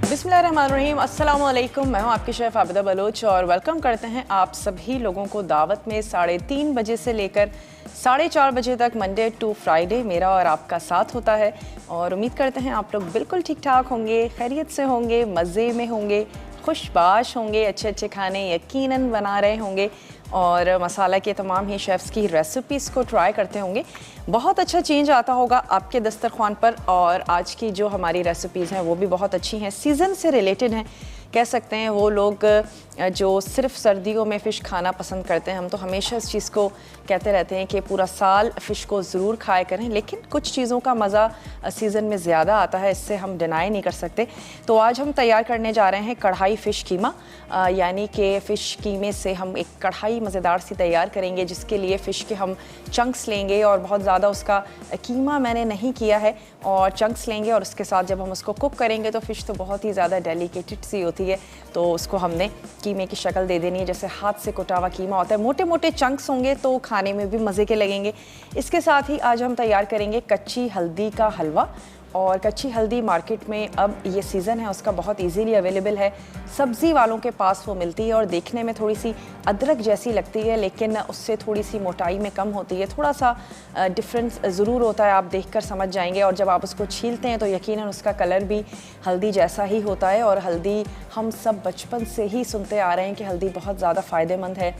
बिस्मिल्लाहिर्रहमानिर्रहीम, अस्सलाम वालेकुम। मैं हूं आपकी शेफ़ आबिदा बलोच और वेलकम करते हैं आप सभी लोगों को दावत में 3:30 बजे से लेकर 4:30 बजे तक मंडे टू फ्राइडे मेरा और आपका साथ होता है। और उम्मीद करते हैं आप लोग बिल्कुल ठीक ठाक होंगे, खैरियत से होंगे, मज़े में होंगे, खुशबाश होंगे, अच्छे अच्छे खाने यकीनन बना रहे होंगे और मसाला के तमाम ही शेफ़्स की रेसिपीज़ को ट्राई करते होंगे। बहुत अच्छा चेंज आता होगा आपके दस्तरखान पर। और आज की जो हमारी रेसिपीज़ हैं वो भी बहुत अच्छी हैं, सीज़न से रिलेटेड हैं। कह सकते हैं वो लोग जो सिर्फ सर्दियों में फ़िश खाना पसंद करते हैं, हम तो हमेशा इस चीज़ को कहते रहते हैं कि पूरा साल फ़िश को ज़रूर खाया करें, लेकिन कुछ चीज़ों का मज़ा सीज़न में ज़्यादा आता है, इससे हम डिनाई नहीं कर सकते। तो आज हम तैयार करने जा रहे हैं कढ़ाई फ़िश कीमा, यानी कि फ़िश कीमे से हम एक कढ़ाई मज़ेदार सी तैयार करेंगे, जिसके लिए फ़िश के हम चंक्स लेंगे और बहुत ज़्यादा उसका कीमा मैंने नहीं किया है, और चंक्स लेंगे और उसके साथ जब हम उसको कुक करेंगे तो फ़िश तो बहुत ही ज़्यादा डेलिकेटेड सी होती है, तो उसको हमने कीमे की शक्ल दे देनी है, जैसे हाथ से कुटा हुआ कीमा होता है। मोटे मोटे चंक्स होंगे तो खाने में भी मज़े के लगेंगे। इसके साथ ही आज हम तैयार करेंगे कच्ची हल्दी का हलवा। और कच्ची हल्दी मार्केट में अब ये सीज़न है उसका बहुत इजीली अवेलेबल है, सब्ज़ी वालों के पास वो मिलती है और देखने में थोड़ी सी अदरक जैसी लगती है, लेकिन उससे थोड़ी सी मोटाई में कम होती है, थोड़ा सा डिफरेंस ज़रूर होता है, आप देखकर समझ जाएंगे। और जब आप उसको छीलते हैं तो यकीनन उसका कलर भी हल्दी जैसा ही होता है। और हल्दी हम सब बचपन से ही सुनते आ रहे हैं कि हल्दी बहुत ज़्यादा फ़ायदेमंद है।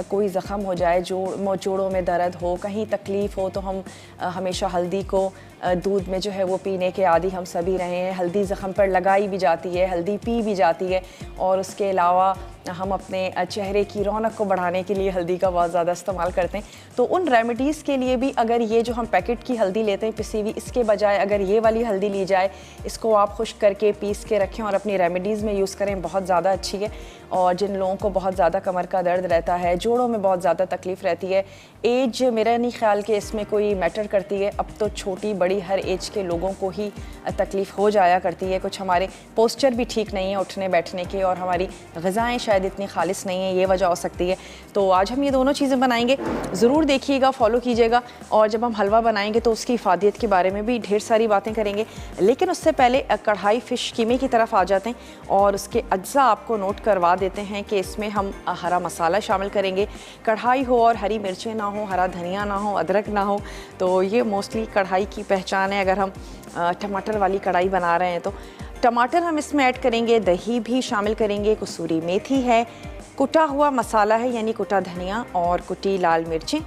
कोई ज़ख़म हो जाए, जोड़ों में दर्द हो, कहीं तकलीफ़ हो, तो हम हमेशा हल्दी को दूध में जो है वो पीने के आदी हम सभी रहे हैं। हल्दी ज़ख़म पर लगाई भी जाती है, हल्दी पी भी जाती है, और उसके अलावा हम अपने चेहरे की रौनक को बढ़ाने के लिए हल्दी का बहुत ज़्यादा इस्तेमाल करते हैं। तो उन रेमेडीज़ के लिए भी अगर ये जो हम पैकेट की हल्दी लेते हैं पिसी हुई, इसके बजाय अगर ये वाली हल्दी ली जाए, इसको आप खुश्क करके पीस के रखें और अपनी रेमेडीज़ में यूज़ करें, बहुत ज़्यादा अच्छी है। और जिन लोगों को बहुत ज़्यादा कमर का दर्द रहता है, जोड़ों में बहुत ज़्यादा तकलीफ़ रहती है, एज मेरा नहीं ख्याल कि इसमें कोई मैटर करती है, अब तो छोटी बड़ी हर एज के लोगों को ही तकलीफ़ हो जाया करती है। कुछ हमारे पोस्चर भी ठीक नहीं है उठने बैठने के, और हमारी ग़िज़ाएँ शायद इतनी खालिस नहीं है, ये वजह हो सकती है। तो आज हम ये दोनों चीज़ें बनाएंगे, ज़रूर देखिएगा, फॉलो कीजिएगा। और जब हम हलवा बनाएंगे तो उसकी इफ़ादियत के बारे में भी ढेर सारी बातें करेंगे, लेकिन उससे पहले कढ़ाई फ़िश कीमे की तरफ आ जाते हैं और उसके अज्जा आपको नोट करवा देते हैं कि इसमें हम हरा मसाला शामिल करेंगे। कढ़ाई हो और हरी मिर्चें ना हो, हरा धनिया ना हो, अदरक ना हो, तो ये मोस्टली कढ़ाई की पहचान है। अगर हम टमाटर वाली कढ़ाई बना रहे हैं तो टमाटर हम इसमें ऐड करेंगे, दही भी शामिल करेंगे, कसूरी मेथी है, कुटा हुआ मसाला है यानी कुटा धनिया और कुटी लाल मिर्चें,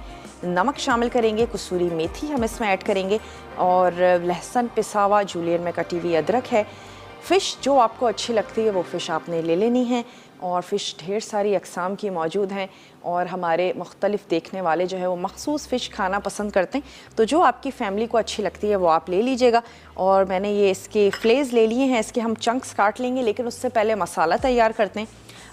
नमक शामिल करेंगे, कसूरी मेथी हम इसमें ऐड करेंगे, और लहसुन पिसा हुआ, जूलियन में कटी हुई अदरक है। फ़िश जो आपको अच्छी लगती है वो फ़िश आपने ले लेनी है, और फ़िश ढेर सारी अक़साम की मौजूद हैं, और हमारे मुख्तलिफ़ देखने वाले जो है वो मख़सूस फ़िश खाना पसंद करते हैं, तो जो आपकी फ़ैमिली को अच्छी लगती है वो आप ले लीजिएगा। और मैंने ये इसके फ्लेज़ ले लिए हैं, इसके हम चंक्स काट लेंगे, लेकिन उससे पहले मसाला तैयार करते हैं।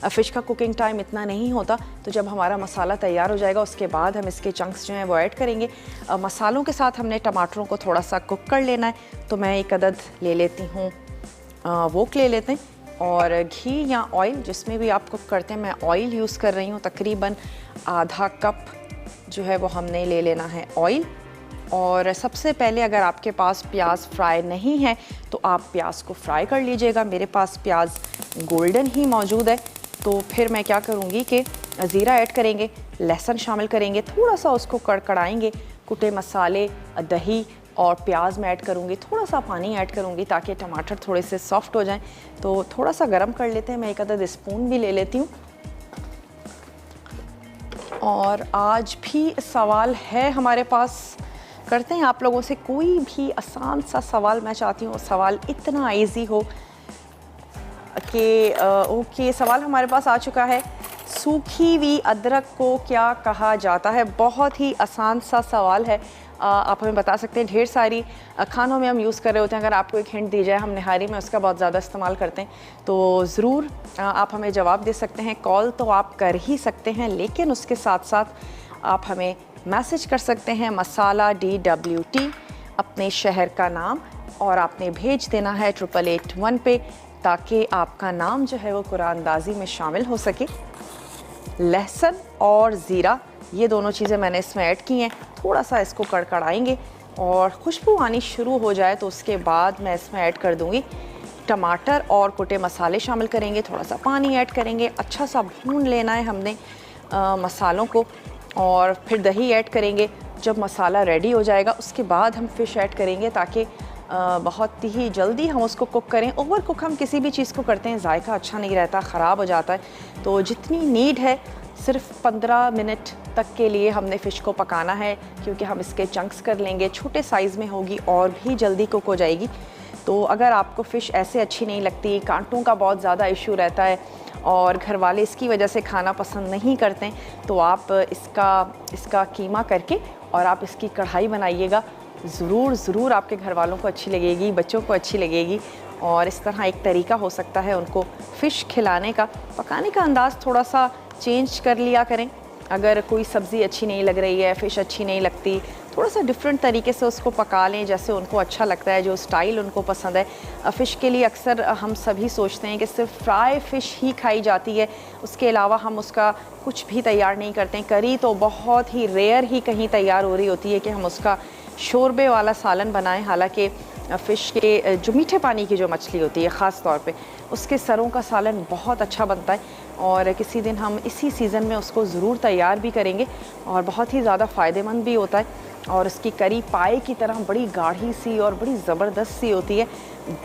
फ़िश का कुकिंग टाइम इतना नहीं होता, तो जब हमारा मसाला तैयार हो जाएगा उसके बाद हम इसके चंक्स जो हैं वो ऐड करेंगे। मसालों के साथ हमने टमाटरों को थोड़ा सा कुक कर लेना है, तो मैं एक अदद ले लेती हूँ, वोक ले लेते हैं, और घी या ऑयल जिसमें भी आप कुक करते हैं, मैं ऑयल यूज़ कर रही हूँ, तकरीबन आधा कप जो है वो हमने ले लेना है ऑयल। और सबसे पहले अगर आपके पास प्याज फ्राई नहीं है तो आप प्याज को फ्राई कर लीजिएगा। मेरे पास प्याज गोल्डन ही मौजूद है, तो फिर मैं क्या करूँगी कि ज़ीरा ऐड करेंगे, लहसुन शामिल करेंगे, थोड़ा सा उसको कड़कड़ाएंगे, कुटे मसाले, दही और प्याज में ऐड करूँगी, थोड़ा सा पानी ऐड करूँगी ताकि टमाटर थोड़े से सॉफ्ट हो जाएं। तो थोड़ा सा गरम कर लेते हैं, मैं एक आधा स्पून भी ले लेती हूँ। और आज भी सवाल है हमारे पास, करते हैं आप लोगों से कोई भी आसान सा सवाल। मैं चाहती हूँ सवाल इतना ईजी हो कि ओके, सवाल हमारे पास आ चुका है, सूखी हुई अदरक को क्या कहा जाता है? बहुत ही आसान सा सवाल है, आप हमें बता सकते हैं। ढेर सारी खानों में हम यूज़ कर रहे होते हैं, अगर आपको एक हिंट दी जाए, हम निहारी में उसका बहुत ज़्यादा इस्तेमाल करते हैं, तो ज़रूर आप हमें जवाब दे सकते हैं। कॉल तो आप कर ही सकते हैं, लेकिन उसके साथ साथ आप हमें मैसेज कर सकते हैं, मसाला DWT, अपने शहर का नाम, और आपने भेज देना है 8881 पे, ताकि आपका नाम जो है वो कुरानदाजी में शामिल हो सके। लहसुन और ज़ीरा ये दोनों चीज़ें मैंने इसमें ऐड की हैं, थोड़ा सा इसको कड़कड़ाएंगे और खुशबू आनी शुरू हो जाए तो उसके बाद मैं इसमें ऐड कर दूँगी टमाटर और कुटे मसाले शामिल करेंगे, थोड़ा सा पानी ऐड करेंगे, अच्छा सा भून लेना है हमने मसालों को, और फिर दही ऐड करेंगे। जब मसाला रेडी हो जाएगा उसके बाद हम फ़िश ऐड करेंगे, ताकि बहुत ही जल्दी हम उसको कुक करें। ओवर कुक हम किसी भी चीज़ को करते हैं, जायका अच्छा नहीं रहता, ख़राब हो जाता है। तो जितनी नीड है, सिर्फ 15 मिनट तक के लिए हमने फ़िश को पकाना है, क्योंकि हम इसके चंक्स कर लेंगे, छोटे साइज़ में होगी और भी जल्दी कुक हो जाएगी। तो अगर आपको फ़िश ऐसे अच्छी नहीं लगती, कांटों का बहुत ज़्यादा इशू रहता है और घर वाले इसकी वजह से खाना पसंद नहीं करते, तो आप इसका कीमा करके और आप इसकी कढ़ाई बनाइएगा। ज़रूर आपके घर वालों को अच्छी लगेगी, बच्चों को अच्छी लगेगी। और इस तरह एक तरीका हो सकता है उनको फ़िश खिलाने का। पकाने का अंदाज़ थोड़ा सा चेंज कर लिया करें। अगर कोई सब्ज़ी अच्छी नहीं लग रही है, फ़िश अच्छी नहीं लगती, थोड़ा सा डिफरेंट तरीके से उसको पका लें, जैसे उनको अच्छा लगता है, जो स्टाइल उनको पसंद है। फ़िश के लिए अक्सर हम सभी सोचते हैं कि सिर्फ फ्राई फ़िश ही खाई जाती है, उसके अलावा हम उसका कुछ भी तैयार नहीं करते। करी तो बहुत ही रेयर ही कहीं तैयार हो रही होती है कि हम उसका शोरबे वाला सालन बनाएं। हालांकि फ़िश के जो मीठे पानी की जो मछली होती है, ख़ास तौर पे उसके सरों का सालन बहुत अच्छा बनता है, और किसी दिन हम इसी सीज़न में उसको ज़रूर तैयार भी करेंगे, और बहुत ही ज़्यादा फ़ायदेमंद भी होता है। और उसकी करी पाए की तरह बड़ी गाढ़ी सी और बड़ी ज़बरदस्त सी होती है,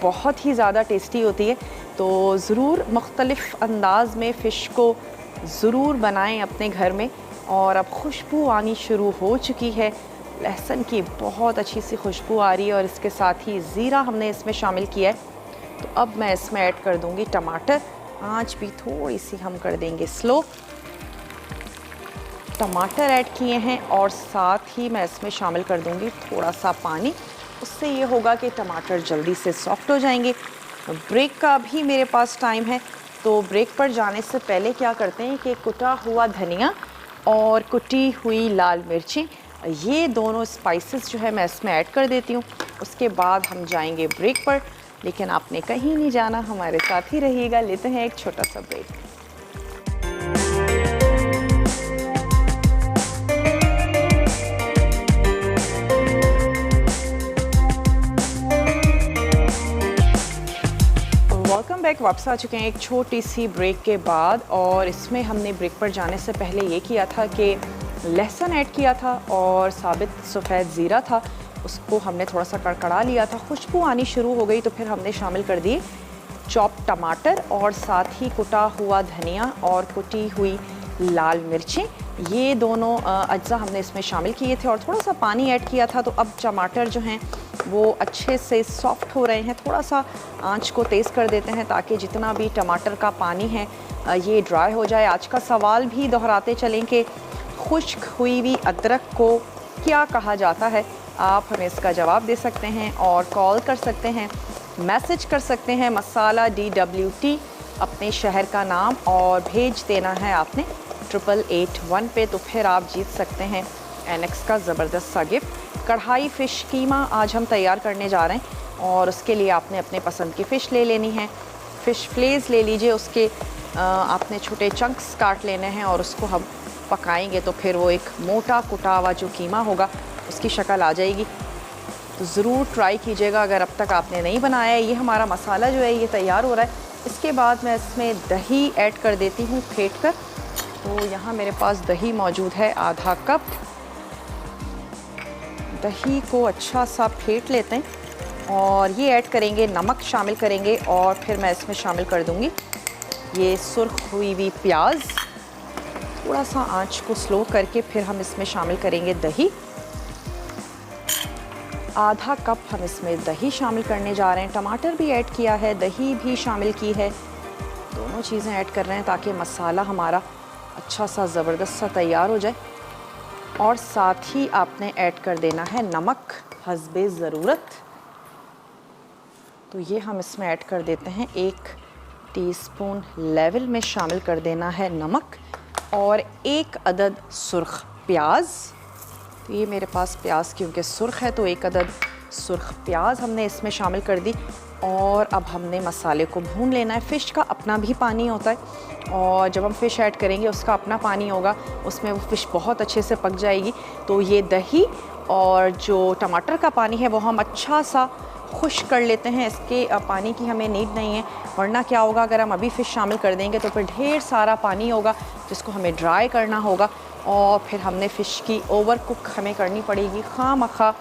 बहुत ही ज़्यादा टेस्टी होती है। तो ज़रूर मुख्तलिफ़ अंदाज़ में फ़िश को ज़रूर बनाएं अपने घर में। और अब खुशबू आनी शुरू हो चुकी है, लहसुन की बहुत अच्छी सी खुशबू आ रही है, और इसके साथ ही ज़ीरा हमने इसमें शामिल किया है। तो अब मैं इसमें ऐड कर दूंगी टमाटर। आंच भी थोड़ी सी हम कर देंगे स्लो। टमाटर ऐड किए हैं, और साथ ही मैं इसमें शामिल कर दूंगी थोड़ा सा पानी। उससे ये होगा कि टमाटर जल्दी से सॉफ्ट हो जाएंगे। ब्रेक का भी मेरे पास टाइम है, तो ब्रेक पर जाने से पहले क्या करते हैं कि कुटा हुआ धनिया और कुटी हुई लाल मिर्ची, ये दोनों स्पाइसेस जो है मैं इसमें ऐड कर देती हूँ। उसके बाद हम जाएंगे ब्रेक पर, लेकिन आपने कहीं नहीं जाना, हमारे साथ ही रहिएगा। लेते हैं एक छोटा सा ब्रेक। Welcome back. वापस आ चुके हैं एक छोटी सी ब्रेक के बाद, और इसमें हमने ब्रेक पर जाने से पहले ये किया था कि लहसुन ऐड किया था और साबित सफ़ेद ज़ीरा था, उसको हमने थोड़ा सा कड़कड़ा लिया था। खुशबू आनी शुरू हो गई तो फिर हमने शामिल कर दिए चॉप टमाटर, और साथ ही कुटा हुआ धनिया और कुटी हुई लाल मिर्चें। ये दोनों अज्जा हमने इसमें शामिल किए थे, और थोड़ा सा पानी ऐड किया था। तो अब टमाटर जो हैं वो अच्छे से सॉफ्ट हो रहे हैं। थोड़ा सा आंच को तेज़ कर देते हैं, ताकि जितना भी टमाटर का पानी है ये ड्राई हो जाए। आज का सवाल भी दोहराते चलें कि खुश्क हुई हुई अदरक को क्या कहा जाता है। आप हमें इसका जवाब दे सकते हैं, और कॉल कर सकते हैं, मैसेज कर सकते हैं मसाला DWT अपने शहर का नाम, और भेज देना है आपने 8881 पे। तो फिर आप जीत सकते हैं NX का ज़बरदस्त सा गिफ्ट। कढ़ाई फ़िश कीमा आज हम तैयार करने जा रहे हैं, और उसके लिए आपने अपने पसंद की फ़िश ले लेनी है। फ़िश फ्लेज़ ले लीजिए, उसके आपने छोटे चंक्स काट लेने हैं, और उसको हम पकाएंगे तो फिर वो एक मोटा कुटा हुआ जो कीमा होगा उसकी शक्ल आ जाएगी। तो ज़रूर ट्राई कीजिएगा अगर अब तक आपने नहीं बनाया है। ये हमारा मसाला जो है ये तैयार हो रहा है। इसके बाद मैं इसमें दही ऐड कर देती हूँ फेंट कर। तो यहाँ मेरे पास दही मौजूद है आधा कप। दही को अच्छा सा फेंट लेते हैं, और ये ऐड करेंगे, नमक शामिल करेंगे, और फिर मैं इसमें शामिल कर दूँगी ये सुर्ख हुई हुई प्याज। थोड़ा सा आंच को स्लो करके फिर हम इसमें शामिल करेंगे दही। आधा कप हम इसमें दही शामिल करने जा रहे हैं। टमाटर भी ऐड किया है, दही भी शामिल की है, दोनों चीज़ें ऐड कर रहे हैं ताकि मसाला हमारा अच्छा सा ज़बरदस्त सा तैयार हो जाए। और साथ ही आपने ऐड कर देना है नमक हस्बे ज़रूरत। तो ये हम इसमें ऐड कर देते हैं, 1 टीस्पून लेवल में शामिल कर देना है नमक, और 1 अदद सुर्ख प्याज। तो ये मेरे पास प्याज क्योंकि सुर्ख है, तो 1 अदद सुर्ख प्याज हमने इसमें शामिल कर दी। और अब हमने मसाले को भून लेना है। फ़िश का अपना भी पानी होता है, और जब हम फ़िश ऐड करेंगे उसका अपना पानी होगा, उसमें वो फ़िश बहुत अच्छे से पक जाएगी। तो ये दही और जो टमाटर का पानी है वो हम अच्छा सा खुश्क कर लेते हैं। इसके पानी की हमें नीड नहीं है, वरना क्या होगा अगर हम अभी फ़िश शामिल कर देंगे तो फिर ढेर सारा पानी होगा जिसको हमें ड्राई करना होगा और फिर हमने फ़िश की ओवर कुक हमें करनी पड़ेगी खामखा।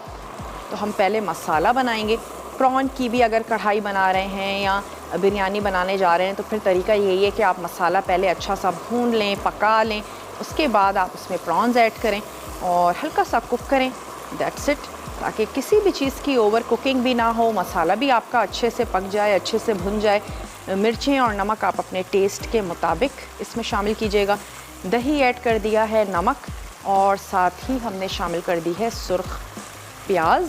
तो हम पहले मसाला बनाएंगे। प्रॉन की भी अगर कढ़ाई बना रहे हैं या बिरयानी बनाने जा रहे हैं तो फिर तरीका यही है कि आप मसाला पहले अच्छा सा भून लें, पका लें, उसके बाद आप उसमें प्रॉन्स ऐड करें और हल्का सा कुक करें। दैट्स इट, ताकि किसी भी चीज़ की ओवर कुकिंग भी ना हो, मसाला भी आपका अच्छे से पक जाए, अच्छे से भुन जाए। मिर्चें और नमक आप अपने टेस्ट के मुताबिक इसमें शामिल कीजिएगा। दही ऐड कर दिया है, नमक, और साथ ही हमने शामिल कर दी है सुर्ख प्याज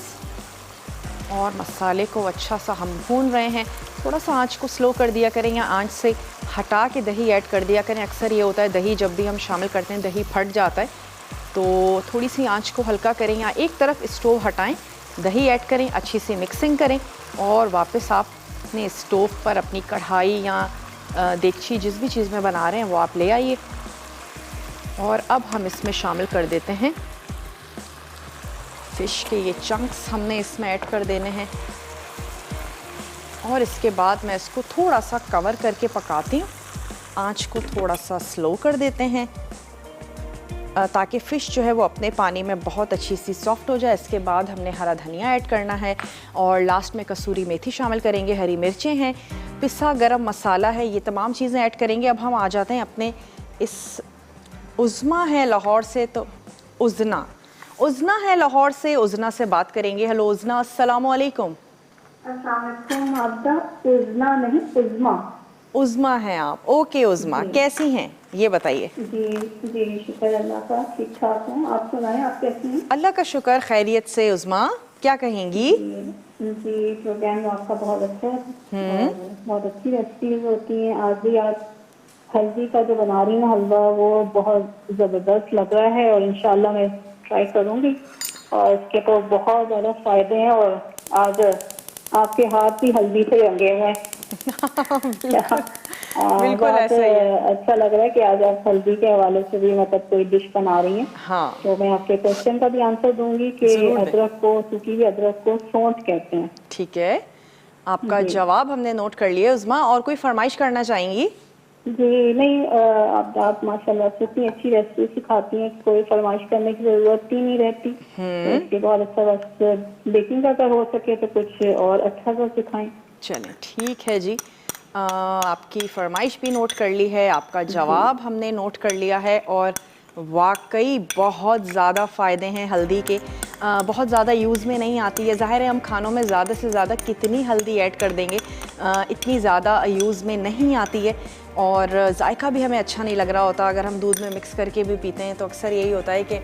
और मसाले को अच्छा सा हम भून रहे हैं। थोड़ा सा आंच को स्लो कर दिया करें या आंच से हटा के दही ऐड कर दिया करें। अक्सर ये होता है दही जब भी हम शामिल करते हैं दही फट जाता है, तो थोड़ी सी आंच को हल्का करें या एक तरफ स्टोव हटाएं, दही ऐड करें, अच्छी सी मिक्सिंग करें और वापस आप अपने स्टोव पर अपनी कढ़ाई या देगची जिस भी चीज़ में बना रहे हैं वो आप ले आइए। और अब हम इसमें शामिल कर देते हैं फ़िश के ये चंक्स, हमने इसमें ऐड कर देने हैं और इसके बाद मैं इसको थोड़ा सा कवर करके पकाती हूँ। आंच को थोड़ा सा स्लो कर देते हैं ताकि फ़िश जो है वो अपने पानी में बहुत अच्छी सी सॉफ्ट हो जाए। इसके बाद हमने हरा धनिया ऐड करना है और लास्ट में कसूरी मेथी शामिल करेंगे, हरी मिर्चें हैं, पिसा गरम मसाला है, ये तमाम चीज़ें ऐड करेंगे। अब हम आ जाते हैं अपने इस उज़्मा है लाहौर से, तो उज़्ना है लाहौर से, उज़्ना से बात करेंगे। हेलो उज़्ना, अस्सलाम वालेकुम। उज़्ना नहीं, उज़्मा। उज़्मा हैं आप, ओके उज़्मा, कैसी हैं ये बताइए। जी जी, शुक्र अल्लाह का, ठीक ठाक हूँ। आप सुनाएं, आप कैसी हैं? अल्लाह का शुक्र, खैरियत से। उज़्मा क्या कहेंगी? जी, प्रोग्राम आपका बहुत अच्छा है, बहुत अच्छी रेसिपीज होती हैं। आज हल्दी का जो बना रही हूँ हलवा, वो बहुत ज़बरदस्त लग रहा है और इंशाल्लाह मैं ट्राई करूँगी और इसके तो बहुत ज़्यादा फ़ायदे हैं। और आज आपके हाथ भी हल्दी से रंगे हुए हैं। बिल्कुल ऐसा ही है। अच्छा लग रहा है कि आज आप हल्दी के हवाले से भी मतलब कोई डिश बना रही हैं। हाँ, तो मैं आपके क्वेश्चन का भी आंसर दूंगी कि अदरक को, सूखी हुई अदरक को सौंठ कहते हैं। ठीक है, आपका जवाब हमने नोट कर लिया। उज़्मा, और कोई फरमाइश करना चाहेंगी? जी नहीं, आप माशाल्लाह से इतनी अच्छी रेसिपी सिखाती हैं, कोई फरमाइश करने की जरूरत ही नहीं रहती। तो इसके बहुत अच्छा, बस बेकिंग का अगर हो सके तो कुछ और अच्छा सा सिखाएं। चलें, ठीक है जी। आपकी फरमाइश भी नोट कर ली है, आपका जवाब हमने नोट कर लिया है और वाकई बहुत ज़्यादा फ़ायदे हैं हल्दी के। बहुत ज़्यादा यूज़ में नहीं आती है, ज़ाहिर है हम खानों में ज़्यादा से ज़्यादा कितनी हल्दी ऐड कर देंगे, इतनी ज़्यादा यूज़ में नहीं आती है और जायका भी हमें अच्छा नहीं लग रहा होता। अगर हम दूध में मिक्स करके भी पीते हैं तो अक्सर यही होता है कि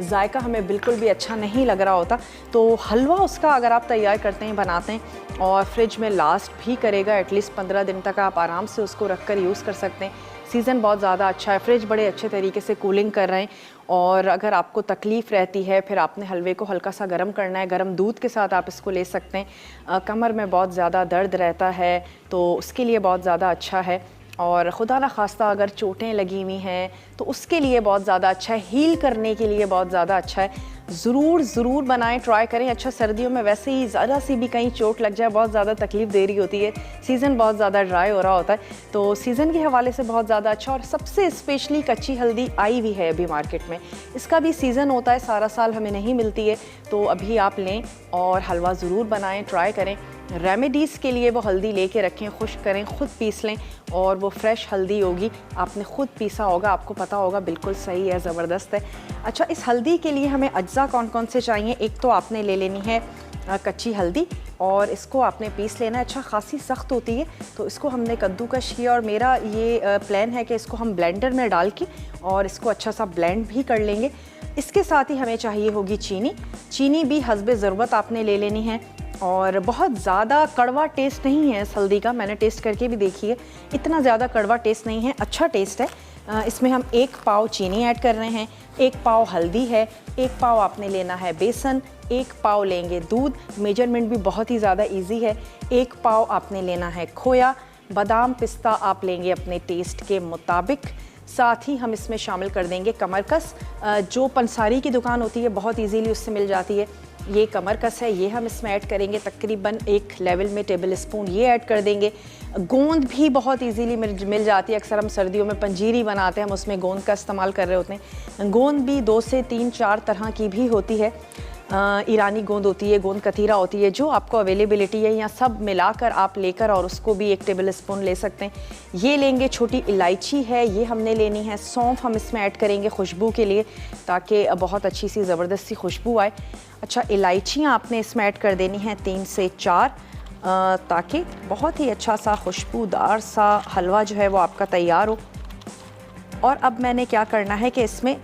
जायका हमें बिल्कुल भी अच्छा नहीं लग रहा होता। तो हलवा उसका अगर आप तैयार करते हैं, बनाते हैं और फ्रिज में लास्ट भी करेगा, एटलीस्ट 15 दिन तक आप आराम से उसको रख कर यूज़ कर सकते हैं। सीज़न बहुत ज़्यादा अच्छा है, फ्रिज बड़े अच्छे तरीके से कूलिंग कर रहे हैं और अगर आपको तकलीफ़ रहती है, फिर आपने हलवे को हल्का सा गर्म करना है, गर्म दूध के साथ आप इसको ले सकते हैं। कमर में बहुत ज़्यादा दर्द रहता है तो उसके लिए बहुत ज़्यादा अच्छा है और खुदा न खास्ता अगर चोटें लगी हुई हैं तो उसके लिए बहुत ज़्यादा अच्छा है, हील करने के लिए बहुत ज़्यादा अच्छा है। ज़रूर बनाएं, ट्राई करें। अच्छा, सर्दियों में वैसे ही ज़रा सी भी कहीं चोट लग जाए बहुत ज़्यादा तकलीफ़ दे रही होती है, सीज़न बहुत ज़्यादा ड्राई हो रहा होता है, तो सीज़न के हवाले से बहुत ज़्यादा अच्छा। और सबसे स्पेशली कच्ची हल्दी आई हुई है अभी मार्केट में, इसका भी सीज़न होता है, सारा साल हमें नहीं मिलती है, तो अभी आप लें और हलवा ज़रूर बनाएं, ट्राई करें। रेमेडीज़ के लिए वो हल्दी लेके रखें, खुश्क करें, ख़ुद पीस लें और वो फ्रेश हल्दी होगी, आपने ख़ुद पीसा होगा, आपको पता होगा बिल्कुल सही है, ज़बरदस्त है। अच्छा, इस हल्दी के लिए हमें अज्जा कौन कौन से चाहिए? एक तो आपने ले लेनी है कच्ची हल्दी और इसको आपने पीस लेना है। अच्छा, खासी सख्त होती है तो इसको हमने कद्दूकश किया और मेरा ये प्लान है कि इसको हम ब्लेंडर में डाल के और इसको अच्छा सा ब्लेंड भी कर लेंगे। इसके साथ ही हमें चाहिए होगी चीनी भी हस्बे ज़रूरत आपने ले लेनी है और बहुत ज़्यादा कड़वा टेस्ट नहीं है इस हल्दी का, मैंने टेस्ट करके भी देखी है, इतना ज़्यादा कड़वा टेस्ट नहीं है, अच्छा टेस्ट है। इसमें हम 1 पाव चीनी ऐड कर रहे हैं, 1 पाव हल्दी है, 1 पाव आपने लेना है बेसन, 1 पाव लेंगे दूध, मेजरमेंट भी बहुत ही ज़्यादा इजी है, 1 पाव आपने लेना है खोया, बादाम पिस्ता आप लेंगे अपने टेस्ट के मुताबिक। साथ ही हम इसमें शामिल कर देंगे कमरकस, जो पंसारी की दुकान होती है बहुत इजीली उससे मिल जाती है, ये कमर कस है, ये हम इसमें ऐड करेंगे तकरीबन 1 लेवल में टेबल स्पून ये ऐड कर देंगे। गोंद भी बहुत इजीली मिल जाती है, अक्सर हम सर्दियों में पंजीरी बनाते हैं, हम उसमें गोंद का इस्तेमाल कर रहे होते हैं। गोंद भी 2 से 3-4 तरह की भी होती है, ईरानी गोंद होती है, गोंद कतीरा होती है, जो आपको अवेलेबिलिटी है, या सब मिलाकर आप लेकर और उसको भी 1 टेबल स्पून ले सकते हैं। ये लेंगे, छोटी इलायची है ये हमने लेनी है, सौंफ हम इसमें ऐड करेंगे खुशबू के लिए, ताकि बहुत अच्छी सी ज़बरदस्त सी खुशबू आए। अच्छा, इलायचियाँ आपने इसमें ऐड कर देनी हैं 3 से 4, ताकि बहुत ही अच्छा सा खुशबूदार सा हलवा जो है वो आपका तैयार हो। और अब मैंने क्या करना है कि इसमें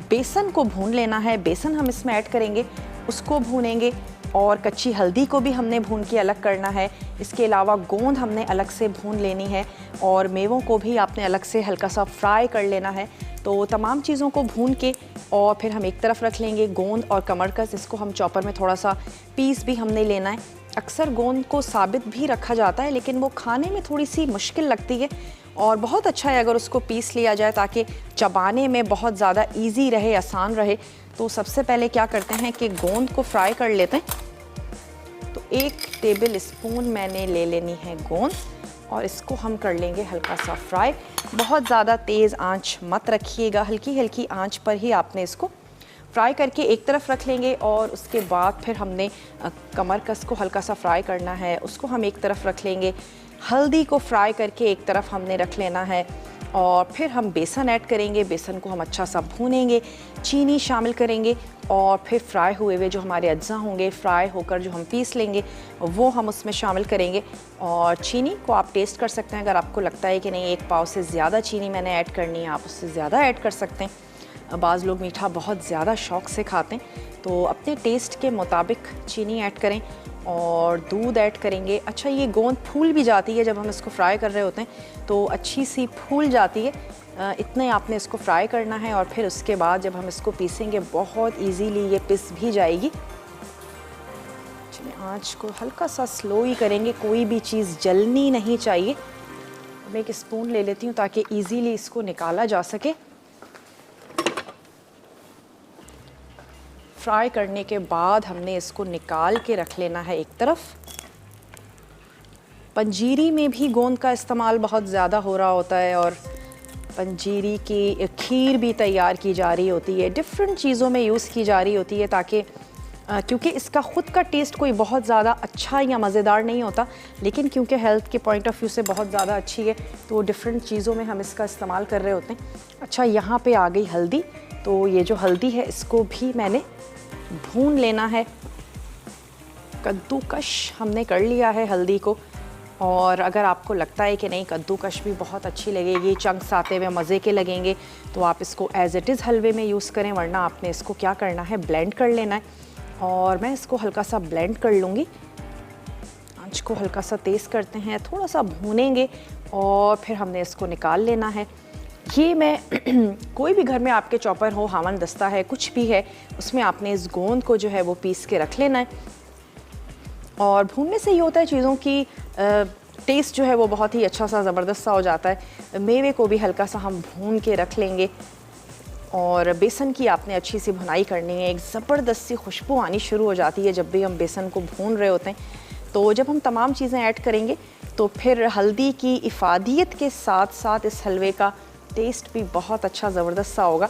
बेसन को भून लेना है, बेसन हम इसमें ऐड करेंगे, उसको भूनेंगे, और कच्ची हल्दी को भी हमने भून के अलग करना है। इसके अलावा गोंद हमने अलग से भून लेनी है, और मेवों को भी आपने अलग से हल्का सा फ्राई कर लेना है। तो तमाम चीज़ों को भून के और फिर हम एक तरफ रख लेंगे गोंद और कमरकस, इसको हम चॉपर में थोड़ा सा पीस भी हमने लेना है। अक्सर गोंद को साबित भी रखा जाता है, लेकिन वो खाने में थोड़ी सी मुश्किल लगती है, और बहुत अच्छा है अगर उसको पीस लिया जाए ताकि चबाने में बहुत ज़्यादा इजी रहे, आसान रहे। तो सबसे पहले क्या करते हैं कि गोंद को फ्राई कर लेते हैं। तो 1 टेबल स्पून मैंने ले लेनी है गोंद, और इसको हम कर लेंगे हल्का सा फ्राई। बहुत ज़्यादा तेज़ आंच मत रखिएगा, हल्की हल्की आंच पर ही आपने इसको फ्राई करके एक तरफ रख लेंगे। और उसके बाद फिर हमने कमरकस को हल्का सा फ्राई करना है, उसको हम एक तरफ रख लेंगे। हल्दी को फ्राई करके एक तरफ हमने रख लेना है, और फिर हम बेसन ऐड करेंगे, बेसन को हम अच्छा सा भूनेंगे, चीनी शामिल करेंगे, और फिर फ्राई हुए हुए जो हमारे अज्जा होंगे, फ्राई होकर जो हम पीस लेंगे वो हम उसमें शामिल करेंगे। और चीनी को आप टेस्ट कर सकते हैं, अगर आपको लगता है कि नहीं 1 पाव से ज़्यादा चीनी मैंने ऐड करनी है, आप उससे ज़्यादा ऐड कर सकते हैं। बाज़ लोग मीठा बहुत ज़्यादा शौक़ से खाते हैं, तो अपने टेस्ट के मुताबिक चीनी ऐड करें, और दूध ऐड करेंगे। अच्छा, ये गोंद फूल भी जाती है जब हम इसको फ्राई कर रहे होते हैं, तो अच्छी सी फूल जाती है। इतने आपने इसको फ्राई करना है, और फिर उसके बाद जब हम इसको पीसेंगे बहुत इजीली ये पिस भी जाएगी। चलिए, आँच को हल्का सा स्लो ही करेंगे, कोई भी चीज़ जलनी नहीं चाहिए। मैं 1 स्पून ले लेती हूँ ताकि ईजीली इसको निकाला जा सके। फ्राई करने के बाद हमने इसको निकाल के रख लेना है एक तरफ। पंजीरी में भी गोंद का इस्तेमाल बहुत ज़्यादा हो रहा होता है, और पंजीरी की खीर भी तैयार की जा रही होती है, डिफरेंट चीज़ों में यूज़ की जा रही होती है, ताकि क्योंकि इसका ख़ुद का टेस्ट कोई बहुत ज़्यादा अच्छा या मज़ेदार नहीं होता, लेकिन क्योंकि हेल्थ के पॉइंट ऑफ व्यू से बहुत ज़्यादा अच्छी है, तो डिफरेंट चीज़ों में हम इसका इस्तेमाल कर रहे होते हैं। अच्छा, यहाँ पे आ गई हल्दी, तो ये जो हल्दी है इसको भी मैंने भून लेना है। कद्दूकश हमने कर लिया है हल्दी को, और अगर आपको लगता है कि नहीं कद्दूकश भी बहुत अच्छी लगेगी, चंक्स आते हुए मज़े के लगेंगे, तो आप इसको एज़ इट इज़ हलवे में यूज़ करें, वरना आपने इसको क्या करना है, ब्लेंड कर लेना है। और मैं इसको हल्का सा ब्लेंड कर लूँगी। आंच को हल्का सा तेज़ करते हैं, थोड़ा सा भूनेंगे, और फिर हमने इसको निकाल लेना है। ये मैं कोई भी घर में आपके चॉपर हो, हावन दस्ता है, कुछ भी है, उसमें आपने इस गोंद को जो है वो पीस के रख लेना है। और भूनने से ये होता है चीज़ों की टेस्ट जो है वो बहुत ही अच्छा सा ज़बरदस्त सा हो जाता है। मेवे को भी हल्का सा हम भून के रख लेंगे, और बेसन की आपने अच्छी सी भुनाई करनी है। एक ज़बरदस्त सी खुशबू आनी शुरू हो जाती है जब भी हम बेसन को भून रहे होते हैं। तो जब हम तमाम चीज़ें ऐड करेंगे तो फिर हल्दी की इफ़ादियत के साथ साथ इस हलवे का टेस्ट भी बहुत अच्छा ज़बरदस्त सा होगा।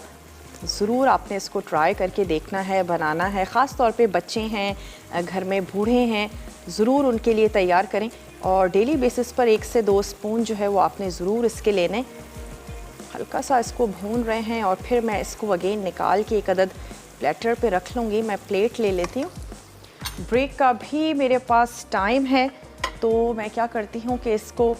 ज़रूर आपने इसको ट्राई करके देखना है, बनाना है। ख़ास तौर पे बच्चे हैं, घर में बूढ़े हैं, ज़रूर उनके लिए तैयार करें, और डेली बेसिस पर 1 से 2 स्पून जो है वो आपने ज़रूर इसके लेने। हल्का सा इसको भून रहे हैं, और फिर मैं इसको अगेन निकाल के एक अदद प्लेटर पे रख लूँगी। मैं प्लेट ले लेती हूँ। ब्रेक का भी मेरे पास टाइम है, तो मैं क्या करती हूँ कि इसको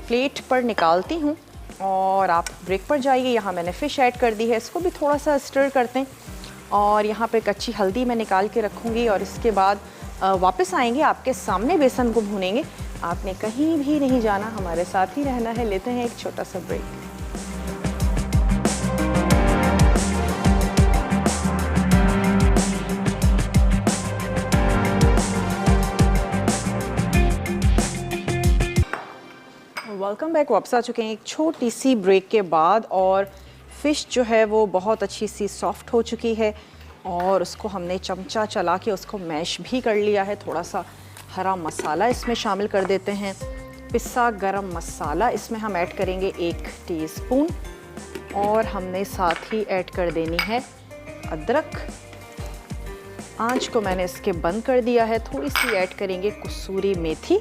प्लेट पर निकालती हूँ, और आप ब्रेक पर जाइए। यहाँ मैंने फ़िश ऐड कर दी है, इसको भी थोड़ा सा स्टर करते हैं, और यहाँ पे कच्ची हल्दी मैं निकाल के रखूँगी, और इसके बाद वापस आएंगे, आपके सामने बेसन को भूनेंगे। आपने कहीं भी नहीं जाना, हमारे साथ ही रहना है। लेते हैं एक छोटा सा ब्रेक। Welcome back. वापस आ चुके हैं एक छोटी सी ब्रेक के बाद, और फ़िश जो है वो बहुत अच्छी सी सॉफ्ट हो चुकी है, और उसको हमने चमचा चला के उसको मैश भी कर लिया है। थोड़ा सा हरा मसाला इसमें शामिल कर देते हैं, पिसा गरम मसाला इसमें हम ऐड करेंगे 1 टीस्पून, और हमने साथ ही ऐड कर देनी है अदरक। आंच को मैंने इसके बंद कर दिया है। थोड़ी सी ऐड करेंगे कसूरी मेथी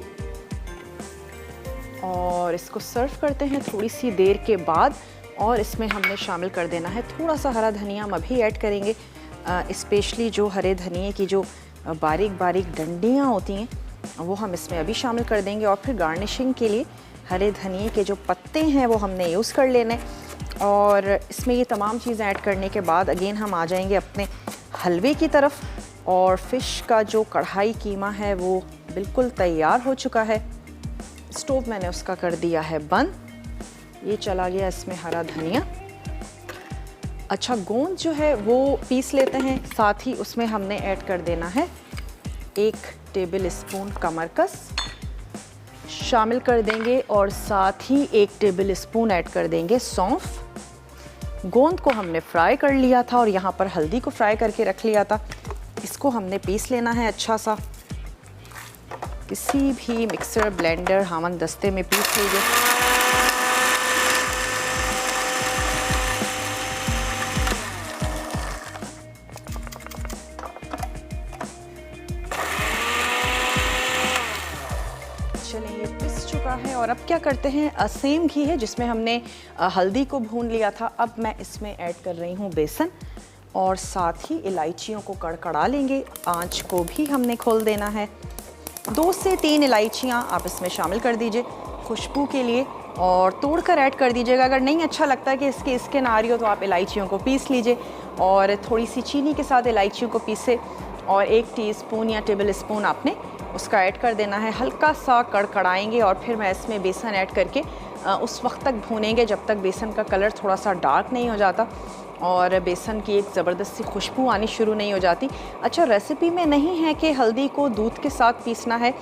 और इसको सर्व करते हैं थोड़ी सी देर के बाद। और इसमें हमने शामिल कर देना है थोड़ा सा हरा धनिया हम अभी ऐड करेंगे, स्पेशली जो हरे धनिए की जो बारीक बारीक डंडियाँ होती हैं वो हम इसमें अभी शामिल कर देंगे। और फिर गार्निशिंग के लिए हरे धनिए के जो पत्ते हैं वो हमने यूज़ कर लेने। और इसमें ये तमाम चीज़ें ऐड करने के बाद अगेन हम आ जाएंगे अपने हलवे की तरफ। और फ़िश का जो कढ़ाई कीमा है वो बिल्कुल तैयार हो चुका है। स्टोव मैंने उसका कर दिया है बंद। ये चला गया इसमें हरा धनिया। अच्छा, गोंद जो है वो पीस लेते हैं। साथ ही उसमें हमने ऐड कर देना है 1 टेबल स्पून कमरकस शामिल कर देंगे, और साथ ही 1 टेबल स्पून ऐड कर देंगे सौंफ। गोंद को हमने फ्राई कर लिया था और यहाँ पर हल्दी को फ्राई करके रख लिया था। इसको हमने पीस लेना है अच्छा सा। किसी भी मिक्सर, ब्लेंडर, हामन दस्ते में पीस लीजिए। चलिए, ये पिस चुका है। और अब क्या करते हैं, सेम घी है जिसमें हमने हल्दी को भून लिया था। अब मैं इसमें ऐड कर रही हूँ बेसन, और साथ ही इलायचियों को कड़कड़ा लेंगे। आंच को भी हमने खोल देना है। 2 से 3 इलायचियाँ आप इसमें शामिल कर दीजिए खुशबू के लिए, और तोड़कर ऐड कर दीजिएगा। अगर नहीं अच्छा लगता है कि इसके ना रही हो तो आप इलायचियों को पीस लीजिए। और थोड़ी सी चीनी के साथ इलायचियों को पीसे, और 1 टीस्पून या टेबल स्पून आपने उसका ऐड कर देना है। हल्का सा कड़कड़ाएंगे और फिर मैं इसमें बेसन ऐड करके उस वक्त तक भूनेंगे जब तक बेसन का कलर थोड़ा सा डार्क नहीं हो जाता और बेसन की एक ज़बरदस्त सी खुशबू आनी शुरू नहीं हो जाती। अच्छा, रेसिपी में नहीं है कि हल्दी को दूध के साथ पीसना है,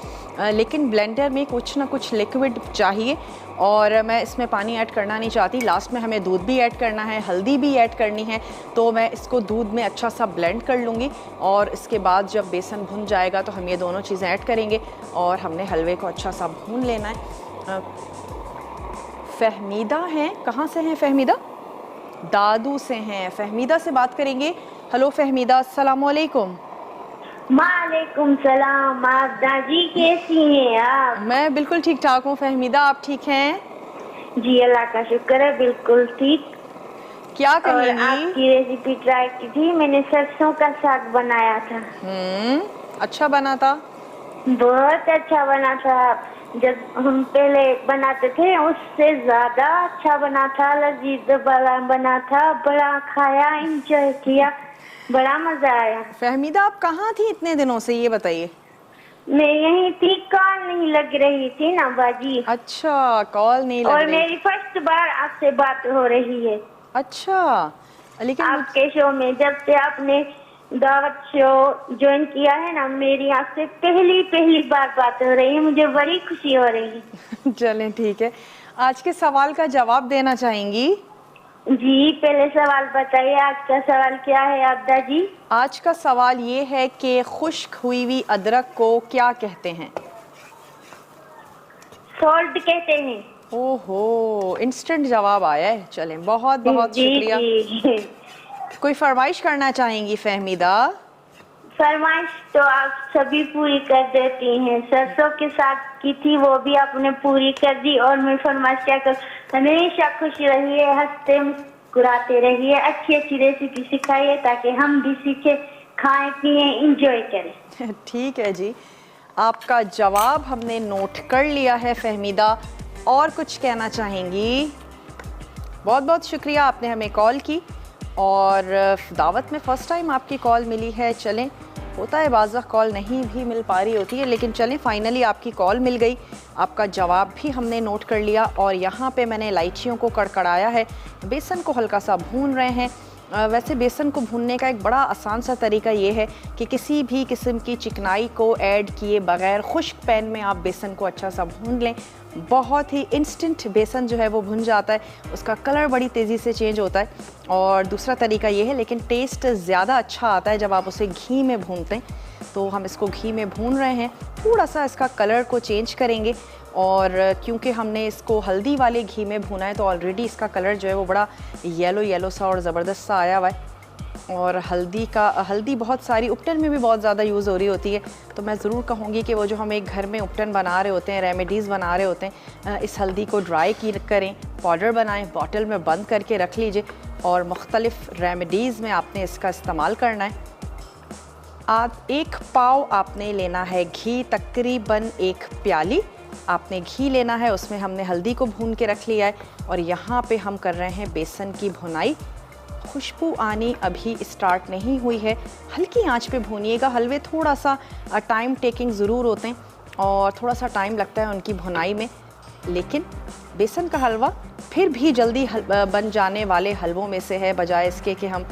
लेकिन ब्लेंडर में कुछ ना कुछ लिक्विड चाहिए, और मैं इसमें पानी ऐड करना नहीं चाहती। लास्ट में हमें दूध भी ऐड करना है, हल्दी भी ऐड करनी है, तो मैं इसको दूध में अच्छा सा ब्लेंड कर लूँगी। और इसके बाद जब बेसन भुन जाएगा तो हम ये दोनों चीज़ें ऐड करेंगे, और हमने हलवे को अच्छा सा भून लेना है। फहमीदा हैं, कहाँ से हैं फहमीदा? दादू से हैं। फहमीदा से बात करेंगे। हेलो फहमीदा, अस्सलाम वालेकुम। वालेकुम सलाम। आप दादी कैसी हैं आप? मैं बिल्कुल ठीक ठाक हूँ फहमीदा, आप ठीक हैं? जी अल्लाह का शुक्र है, बिल्कुल ठीक। क्या और कहेंगी? आपकी रेसिपी ट्राई की थी मैंने, सरसों का साग बनाया था। अच्छा बना था? बहुत अच्छा बना था। जब हम पहले बनाते थे उससे ज्यादा अच्छा बना था, लजीज बना था। बड़ा खाया, एंजॉय किया, बड़ा मजा आया। फहमीदा, आप कहाँ थी इतने दिनों से, ये बताइए। मैं यही थी, कॉल नहीं लग रही थी ना बाजी। अच्छा, कॉल नहीं लग और रही। मेरी फर्स्ट बार आपसे बात हो रही है। अच्छा, लेकिन आपके शो में जब से आपने दावत शो ज्वाइन किया है ना, मेरी आपसे पहली बार बात हो रही है, मुझे बड़ी खुशी हो रही है। चलें ठीक है। आज के सवाल का जवाब देना चाहेंगी? जी, पहले सवाल बताइए, आज का सवाल क्या है आबदा जी? आज का सवाल ये है कि खुश्क हुई हुई अदरक को क्या कहते हैं? सॉल्ट कहते हैं। ओहो, इंस्टेंट जवाब आया है। चलें, बहुत बहुत जी, शुक्रिया। जी। कोई फरमाइश करना चाहेंगी फहमीदा? फरमाइश तो आप सभी पूरी कर देती हैं। सरसों के साग की थी, वो भी आपने पूरी कर दी। और मैं फरमाइश क्या कर, हमेशा खुश रहिए, हंसते मुस्कुराते रहिए, अच्छी अच्छी रेसिपी सिखाइए ताकि हम भी सीखे, खाएं पिए, इंजॉय करें। ठीक है जी, आपका जवाब हमने नोट कर लिया है फहमीदा। और कुछ कहना चाहेंगी? बहुत बहुत शुक्रिया, आपने हमें कॉल की, और दावत में फ़र्स्ट टाइम आपकी कॉल मिली है। चलें, होता है बाज़ वक़्त कॉल नहीं भी मिल पा रही होती है, लेकिन चलें फाइनली आपकी कॉल मिल गई। आपका जवाब भी हमने नोट कर लिया, और यहाँ पे मैंने इलायचियों को कड़कड़ाया है, बेसन को हल्का सा भून रहे हैं, वैसे बेसन को भूनने का एक बड़ा आसान सा तरीका ये है कि किसी भी किस्म की चिकनाई को ऐड किए बगैर खुश्क पैन में आप बेसन को अच्छा सा भून लें। बहुत ही इंस्टेंट बेसन जो है वो भुन जाता है, उसका कलर बड़ी तेज़ी से चेंज होता है। और दूसरा तरीका ये है, लेकिन टेस्ट ज़्यादा अच्छा आता है जब आप उसे घी में भूनते हैं। तो हम इसको घी में भून रहे हैं, थोड़ा सा इसका कलर को चेंज करेंगे। और क्योंकि हमने इसको हल्दी वाले घी में भुना है तो ऑलरेडी इसका कलर जो है वो बड़ा येलो सा और ज़बरदस्त सा आया हुआ है। और हल्दी बहुत सारी उपटन में भी बहुत ज़्यादा यूज़ हो रही होती है। तो मैं ज़रूर कहूँगी कि वो जो हम एक घर में उपटन बना रहे होते हैं, रेमेडीज़ बना रहे होते हैं, इस हल्दी को ड्राई करें, पाउडर बनाएं, बॉटल में बंद करके रख लीजिए और मुख्तलिफ़ रेमेडीज़ में आपने इसका इस्तेमाल करना है। एक पाव आपने लेना है घी, तकरीबन 1 प्याली आपने घी लेना है, उसमें हमने हल्दी को भून के रख लिया है। और यहाँ पे हम कर रहे हैं बेसन की भुनाई। खुशबू आनी अभी स्टार्ट नहीं हुई है, हल्की आंच पे भूनिएगा। हलवे थोड़ा सा टाइम टेकिंग ज़रूर होते हैं और थोड़ा सा टाइम लगता है उनकी भुनाई में, लेकिन बेसन का हलवा फिर भी जल्दी बन जाने वाले हलवों में से है, बजाय इसके कि हम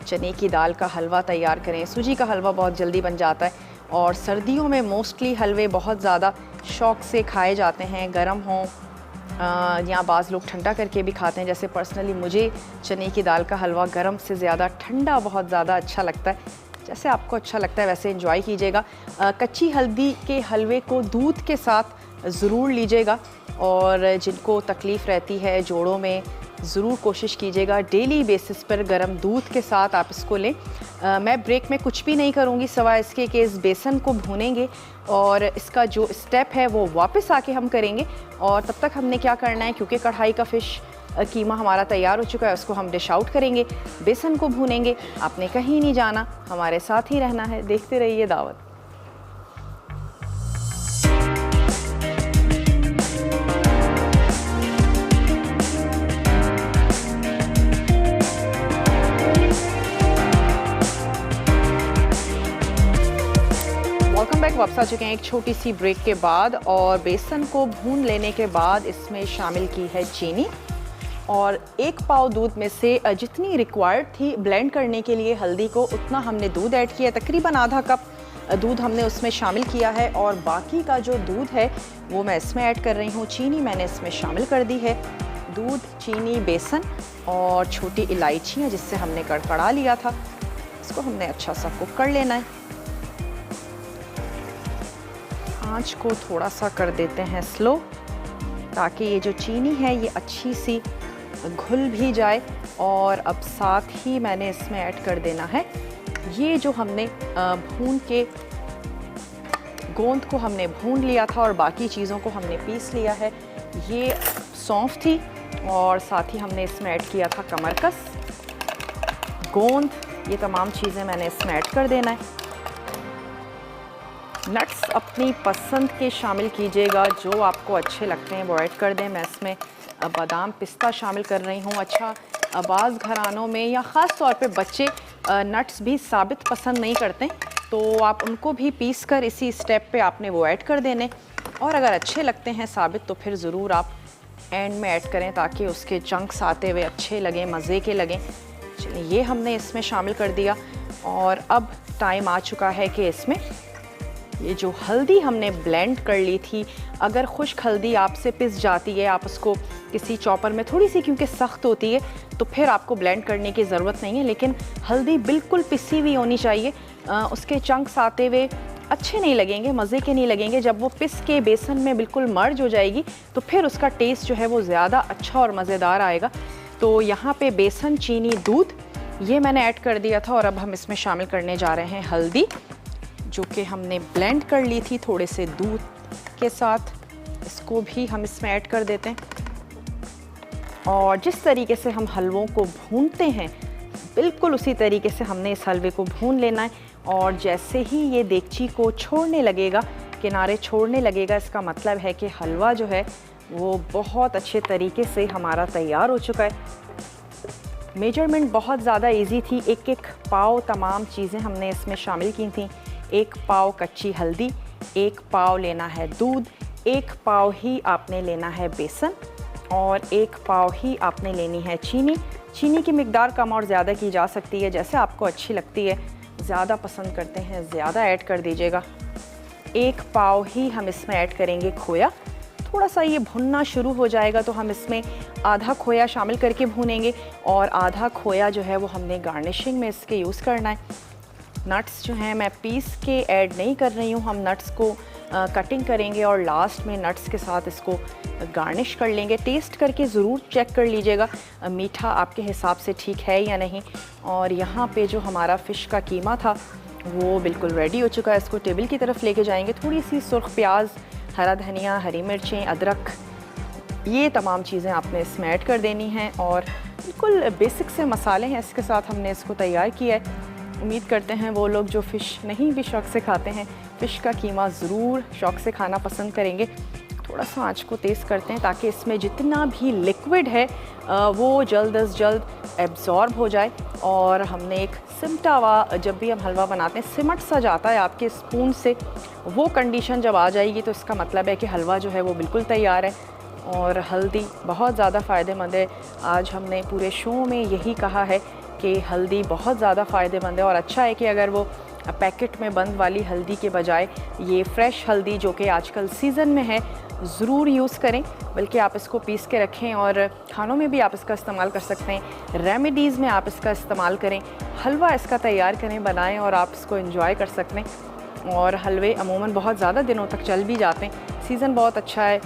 चने की दाल का हलवा तैयार करें। सूजी का हलवा बहुत जल्दी बन जाता है और सर्दियों में मोस्टली हलवे बहुत ज़्यादा शौक़ से खाए जाते हैं, गर्म हों या बाज़ लोग ठंडा करके भी खाते हैं। जैसे पर्सनली मुझे चने की दाल का हलवा गर्म से ज़्यादा ठंडा बहुत ज़्यादा अच्छा लगता है। जैसे आपको अच्छा लगता है वैसे एंजॉय कीजिएगा। कच्ची हल्दी के हलवे को दूध के साथ ज़रूर लीजिएगा और जिनको तकलीफ़ रहती है जोड़ों में, ज़रूर कोशिश कीजिएगा डेली बेसिस पर गर्म दूध के साथ आप इसको लें। मैं ब्रेक में कुछ भी नहीं करूँगी सिवाय इसके कि इस बेसन को भूनेंगे और इसका जो स्टेप है वो वापस आके हम करेंगे। और तब तक हमने क्या करना है, क्योंकि कढ़ाई का फ़िश कीमा हमारा तैयार हो चुका है, उसको हम डिश आउट करेंगे, बेसन को भूनेंगे। आपने कहीं नहीं जाना, हमारे साथ ही रहना है, देखते रहिए दावत। वापस आ चुके हैं एक छोटी सी ब्रेक के बाद। और बेसन को भून लेने के बाद इसमें शामिल की है चीनी और 1 पाव दूध में से जितनी रिक्वायर्ड थी ब्लेंड करने के लिए हल्दी को, उतना हमने दूध ऐड किया। तकरीबन आधा कप दूध हमने उसमें शामिल किया है और बाकी का जो दूध है वो मैं इसमें ऐड कर रही हूँ। चीनी मैंने इसमें शामिल कर दी है। दूध, चीनी, बेसन और छोटी इलायचियाँ जिससे हमने कड़कड़ा लिया था, इसको हमने अच्छा सा कुक कर लेना है। आँच को थोड़ा सा कर देते हैं स्लो, ताकि ये जो चीनी है ये अच्छी सी घुल भी जाए। और अब साथ ही मैंने इसमें ऐड कर देना है ये जो हमने भून के गोंद को हमने भून लिया था और बाकी चीज़ों को हमने पीस लिया है। ये सौंफ थी और साथ ही हमने इसमें ऐड किया था कमरकस, गोंद, ये तमाम चीज़ें मैंने इसमें ऐड कर देना है। नट्स अपनी पसंद के शामिल कीजिएगा, जो आपको अच्छे लगते हैं वो ऐड कर दें। मैं इसमें बादाम, पिस्ता शामिल कर रही हूँ। अच्छा, बाज़ घरानों में या ख़ास तौर पे बच्चे नट्स भी साबित पसंद नहीं करते, तो आप उनको भी पीस कर इसी स्टेप पे आपने वो ऐड कर देने। और अगर अच्छे लगते हैं साबित तो फिर ज़रूर आप एंड में ऐड करें ताकि उसके चंक्स आते हुए अच्छे लगें, मज़े के लगें। चलिए, ये हमने इसमें शामिल कर दिया और अब टाइम आ चुका है कि इसमें ये जो हल्दी हमने ब्लेंड कर ली थी, अगर खुश्क हल्दी आपसे पिस जाती है, आप उसको किसी चॉपर में थोड़ी सी, क्योंकि सख्त होती है, तो फिर आपको ब्लेंड करने की ज़रूरत नहीं है। लेकिन हल्दी बिल्कुल पिसी हुई होनी चाहिए, उसके चंक्स आते हुए अच्छे नहीं लगेंगे, मज़े के नहीं लगेंगे। जब वो पिस के बेसन में बिल्कुल मर्ज हो जाएगी तो फिर उसका टेस्ट जो है वो ज़्यादा अच्छा और मज़ेदार आएगा। तो यहाँ पे बेसन, चीनी, दूध ये मैंने ऐड कर दिया था और अब हम इसमें शामिल करने जा रहे हैं हल्दी, जो कि हमने ब्लेंड कर ली थी थोड़े से दूध के साथ। इसको भी हम इसमें ऐड कर देते हैं और जिस तरीके से हम हलवों को भूनते हैं बिल्कुल उसी तरीके से हमने इस हलवे को भून लेना है। और जैसे ही ये देगची को छोड़ने लगेगा, किनारे छोड़ने लगेगा, इसका मतलब है कि हलवा जो है वो बहुत अच्छे तरीके से हमारा तैयार हो चुका है। मेजरमेंट बहुत ज़्यादा इजी थी, एक एक पाव तमाम चीज़ें हमने इसमें शामिल की थी। 1 पाव कच्ची हल्दी, 1 पाव लेना है दूध, 1 पाव ही आपने लेना है बेसन और 1 पाव ही आपने लेनी है चीनी। चीनी की मिकदार कम और ज़्यादा की जा सकती है, जैसे आपको अच्छी लगती है। ज़्यादा पसंद करते हैं ज़्यादा ऐड कर दीजिएगा। 1 पाव ही हम इसमें ऐड करेंगे खोया। थोड़ा सा ये भुनना शुरू हो जाएगा तो हम इसमें आधा खोया शामिल करके भूनेंगे और आधा खोया जो है वो हमने गार्निशिंग में इसके यूज़ करना है। नट्स जो हैं मैं पीस के ऐड नहीं कर रही हूँ, हम नट्स को कटिंग करेंगे और लास्ट में नट्स के साथ इसको गार्निश कर लेंगे। टेस्ट करके ज़रूर चेक कर लीजिएगा मीठा आपके हिसाब से ठीक है या नहीं। और यहाँ पे जो हमारा फ़िश का कीमा था वो बिल्कुल रेडी हो चुका है। इसको टेबल की तरफ लेके जाएंगे। थोड़ी सी सुर्ख प्याज, हरा धनिया, हरी मिर्चें, अदरक, ये तमाम चीज़ें आपने इसमें ऐड कर देनी हैं और बिल्कुल बेसिक से मसाले हैं इसके साथ हमने इसको तैयार किया है। उम्मीद करते हैं वो लोग जो फ़िश नहीं भी शौक़ से खाते हैं, फ़िश का कीमा ज़रूर शौक़ से खाना पसंद करेंगे। थोड़ा सा आँच को तेज़ करते हैं ताकि इसमें जितना भी लिक्विड है वो जल्द अज़ जल्द एब्ज़ॉर्ब हो जाए। और हमने एक सिमटा हुआ, जब भी हम हलवा बनाते हैं सिमट सा जाता है आपके स्पून से, वो कंडीशन जब आ जाएगी तो इसका मतलब है कि हलवा जो है वो बिल्कुल तैयार है। और हल्दी बहुत ज़्यादा फ़ायदेमंद है। आज हमने पूरे शो में यही कहा है कि हल्दी बहुत ज़्यादा फ़ायदेमंद है और अच्छा है कि अगर वो पैकेट में बंद वाली हल्दी के बजाय ये फ़्रेश हल्दी जो कि आजकल सीज़न में है ज़रूर यूज़ करें। बल्कि आप इसको पीस के रखें और खानों में भी आप इसका इस्तेमाल कर सकते हैं, रेमेडीज़ में आप इसका इस्तेमाल करें, हलवा इसका तैयार करें, बनाएं और आप इसको एंजॉय कर सकते हैं। और हलवे अमूमन बहुत ज़्यादा दिनों तक चल भी जाते हैं, सीज़न बहुत अच्छा है।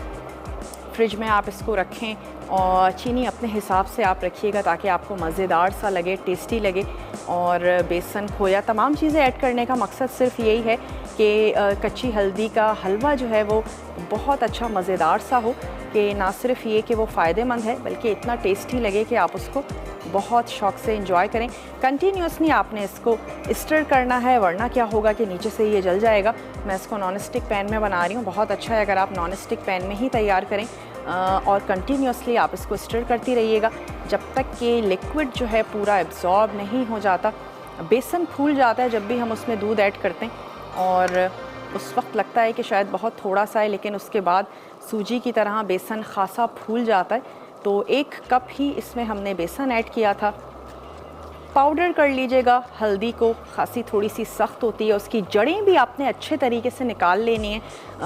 फ्रिज में आप इसको रखें और चीनी अपने हिसाब से आप रखिएगा ताकि आपको मज़ेदार सा लगे, टेस्टी लगे। और बेसन, खोया, तमाम चीज़ें ऐड करने का मकसद सिर्फ यही है कि कच्ची हल्दी का हलवा जो है वो बहुत अच्छा मज़ेदार सा हो, कि ना सिर्फ ये कि वो फ़ायदेमंद है बल्कि इतना टेस्टी लगे कि आप उसको बहुत शौक़ से एंजॉय करें। कंटिन्यूसली आपने इसको स्टर करना है, वरना क्या होगा कि नीचे से ये जल जाएगा। मैं इसको नॉन स्टिक पैन में बना रही हूँ। बहुत अच्छा है अगर आप नॉन स्टिक पैन में ही तैयार करें और कंटिन्यूसली आप इसको स्टर करती रहिएगा जब तक कि लिक्विड जो है पूरा एब्जॉर्ब नहीं हो जाता। बेसन फूल जाता है जब भी हम उसमें दूध ऐड करते हैं और उस वक्त लगता है कि शायद बहुत थोड़ा सा है, लेकिन उसके बाद सूजी की तरह बेसन खासा फूल जाता है। तो 1 कप ही इसमें हमने बेसन ऐड किया था। पाउडर कर लीजिएगा हल्दी को, खासी थोड़ी सी सख्त होती है, उसकी जड़ें भी आपने अच्छे तरीके से निकाल लेनी है,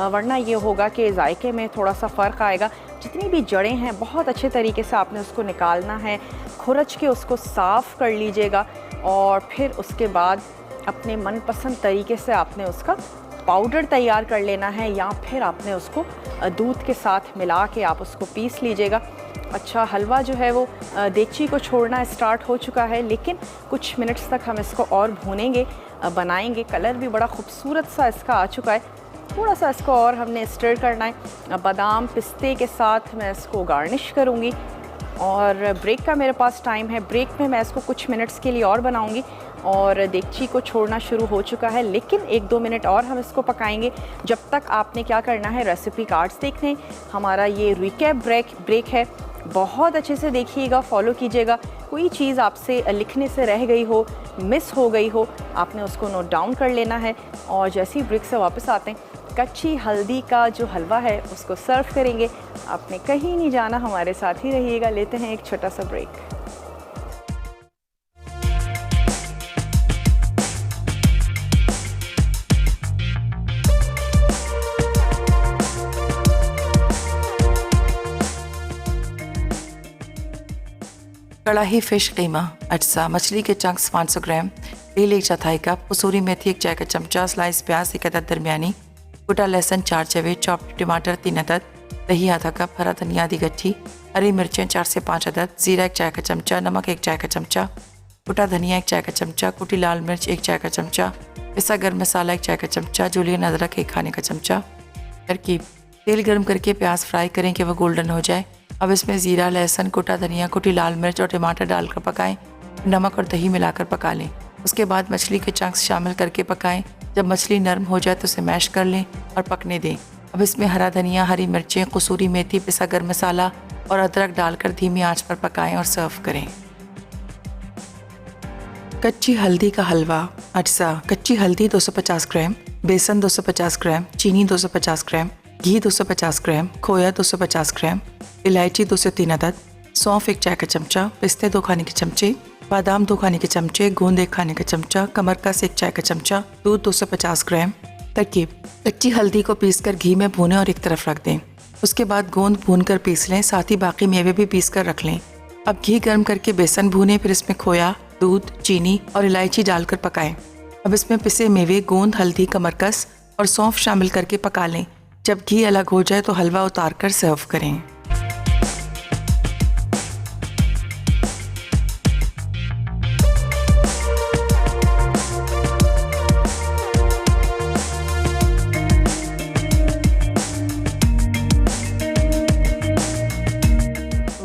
वरना ये होगा कि जायके में थोड़ा सा फ़र्क आएगा। जितनी भी जड़ें हैं बहुत अच्छे तरीके से आपने उसको निकालना है, खुरच के उसको साफ़ कर लीजिएगा और फिर उसके बाद अपने मनपसंद तरीके से आपने उसका पाउडर तैयार कर लेना है, या फिर आपने उसको दूध के साथ मिला के आप उसको पीस लीजिएगा। अच्छा, हलवा जो है वो देगची को छोड़ना स्टार्ट हो चुका है, लेकिन कुछ मिनट्स तक हम इसको और भूनेंगे, बनाएंगे। कलर भी बड़ा खूबसूरत सा इसका आ चुका है। थोड़ा सा इसको और हमने स्टर करना है। बादाम, पिस्ते के साथ मैं इसको गार्निश करूँगी और ब्रेक का मेरे पास टाइम है। ब्रेक में मैं इसको कुछ मिनट्स के लिए और बनाऊँगी और देगची को छोड़ना शुरू हो चुका है, लेकिन 1-2 मिनट और हम इसको पकाएंगे। जब तक आपने क्या करना है, रेसिपी कार्ड्स देखने, हमारा ये रिकैप ब्रेक है, बहुत अच्छे से देखिएगा, फॉलो कीजिएगा। कोई चीज़ आपसे लिखने से रह गई हो, मिस हो गई हो, आपने उसको नोट डाउन कर लेना है और जैसे ही ब्रेक से वापस आते हैं कच्ची हल्दी का जो हलवा है उसको सर्व करेंगे। आपने कहीं नहीं जाना, हमारे साथ ही रहिएगा। लेते हैं एक छोटा सा ब्रेक। कड़ाही फ़िश कीमा, अज्जा, मछली के चंक्स 500 ग्राम, तेल 1/4 कप, कसूरी मेथी 1 चाय का चमचा, स्लाइस प्याज 1 अदद दरमियानी, कुटा लहसुन 4 चवे, चॉप्ड टमाटर 3 अदद, दही आधा कप, हरा धनिया आधी गट्ठी, हरी मिर्चें 4 से 5 अदद, जीरा 1 चाय का चमचा, नमक 1 चाय का चमचा, कुटा धनिया 1 चाय का चमचा, कुटी लाल मिर्च 1 चाय का चमचा, पिसा गर्म मसाला 1 चाय का चमचा, जूलियन अदरक 1 खाने का चमचा। तरकीब: तेल गर्म करके प्याज फ्राई करें कि वह गोल्डन हो जाए। अब इसमें ज़ीरा, लहसुन, कुटा धनिया, कुटी लाल मिर्च और टमाटर डालकर पकाएं। नमक और दही मिलाकर पका लें। उसके बाद मछली के चंक्स शामिल करके पकाएं। जब मछली नरम हो जाए तो उसे मैश कर लें और पकने दें। अब इसमें हरा धनिया, हरी मिर्चें, कसूरी मेथी, पिसा गर्म मसाला और अदरक डालकर धीमी आंच पर पकाएं और सर्व करें। कच्ची हल्दी का हलवा, अज्जा, कच्ची हल्दी 250 ग्राम, बेसन 250 ग्राम, चीनी 250 ग्राम, घी 250 ग्राम, खोया 250 ग्राम, इलायची 2 से 3 अदद, सौंफ 1 चाय का चमचा, पिस्ते 2 खाने के चमचे, बादाम 2 खाने के चमचे, गोंद 1 खाने का चमचा, कमरकस 1 चाय का चमचा, दूध 250 ग्राम। तरकीब: कच्ची हल्दी को पीसकर घी में भूनें और एक तरफ रख दें। उसके बाद गोंद भूनकर पीस लें, साथ ही बाकी मेवे भी पीस कर रख लें। अब घी गर्म करके बेसन भूनें, फिर इसमें खोया, दूध, चीनी और इलायची डालकर पकाएं। अब इसमें पिसे मेवे, गोंद, हल्दी, कमरकस और सौंफ शामिल करके पका लें। जब घी अलग हो जाए तो हलवा उतार कर सर्व करें।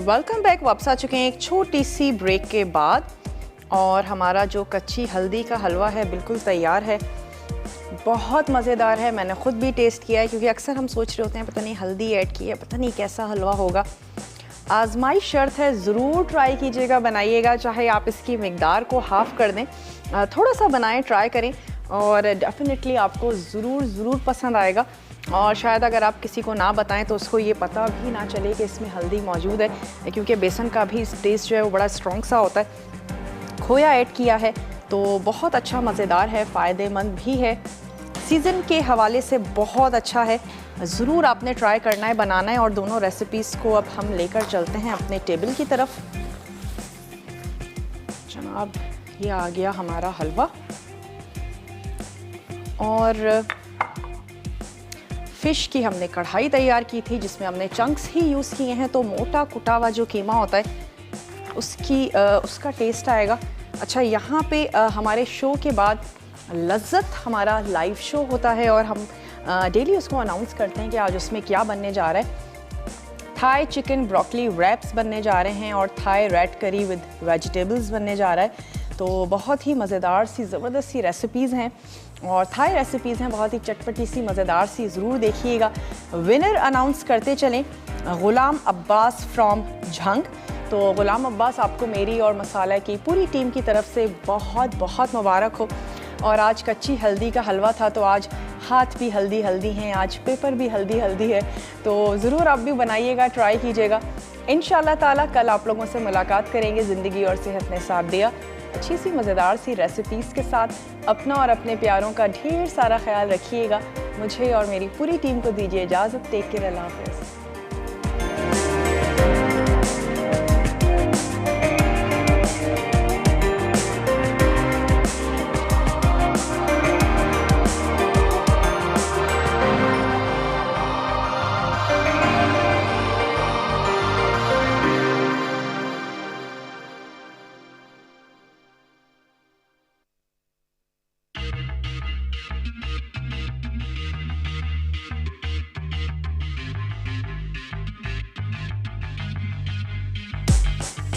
Welcome back. वापस आ चुके हैं एक छोटी सी ब्रेक के बाद और हमारा जो कच्ची हल्दी का हलवा है बिल्कुल तैयार है। बहुत मज़ेदार है, मैंने ख़ुद भी टेस्ट किया है क्योंकि अक्सर हम सोच रहे होते हैं पता नहीं हल्दी ऐड की है, पता नहीं कैसा हलवा होगा। आजमाइश शर्त है, ज़रूर ट्राई कीजिएगा, बनाइएगा। चाहे आप इसकी मिकदार को हाफ़ कर दें, थोड़ा सा बनाएं, ट्राई करें और डेफिनेटली आपको ज़रूर पसंद आएगा। और शायद अगर आप किसी को ना बताएं तो उसको ये पता भी ना चले कि इसमें हल्दी मौजूद है, क्योंकि बेसन का भी टेस्ट जो है वो बड़ा स्ट्रॉन्ग सा होता है। खोया ऐड किया है तो बहुत अच्छा मज़ेदार है, फ़ायदेमंद भी है, सीज़न के हवाले से बहुत अच्छा है। ज़रूर आपने ट्राई करना है, बनाना है। और दोनों रेसिपीज़ को अब हम लेकर चलते हैं अपने टेबल की तरफ। जनाब, ये आ गया हमारा हलवा और फ़िश की हमने कढ़ाई तैयार की थी जिसमें हमने चंक्स ही यूज़ किए हैं, तो मोटा कुटा हुआ जो कीमा होता है उसका टेस्ट आएगा। अच्छा, यहाँ पे हमारे शो के बाद लज्जत हमारा लाइव शो होता है और हम डेली उसको अनाउंस करते हैं कि आज उसमें क्या बनने जा रहा है। थाई चिकन ब्रोकली रैप्स बनने जा रहे हैं और थाई रेड करी विद वेजिटेबल्स बनने जा रहा है। तो बहुत ही मज़ेदार सी ज़बरदस्त सी रेसिपीज़ हैं और थाई रेसिपीज़ हैं, बहुत ही चटपटी सी मज़ेदार सी, ज़रूर देखिएगा। विनर अनाउंस करते चलें, ग़ुलाम अब्बास फ्रॉम झंग। तो ग़ुलाम अब्बास, आपको मेरी और मसाला की पूरी टीम की तरफ से बहुत बहुत मुबारक हो। और आज कच्ची हल्दी का हलवा था तो आज हाथ भी हल्दी हल्दी हैं, आज पेपर भी हल्दी हल्दी है। तो ज़रूर आप भी बनाइएगा, ट्राई कीजिएगा। इंशाल्लाह ताला कल आप लोगों से मुलाकात करेंगे। ज़िंदगी और सेहत ने साथ दिया, अच्छी सी मज़ेदार सी रेसिपीज़ के साथ। अपना और अपने प्यारों का ढेर सारा ख्याल रखिएगा। मुझे और मेरी पूरी टीम को दीजिए इजाज़त। टेक केयर, अल्लाह हाफ़िज़।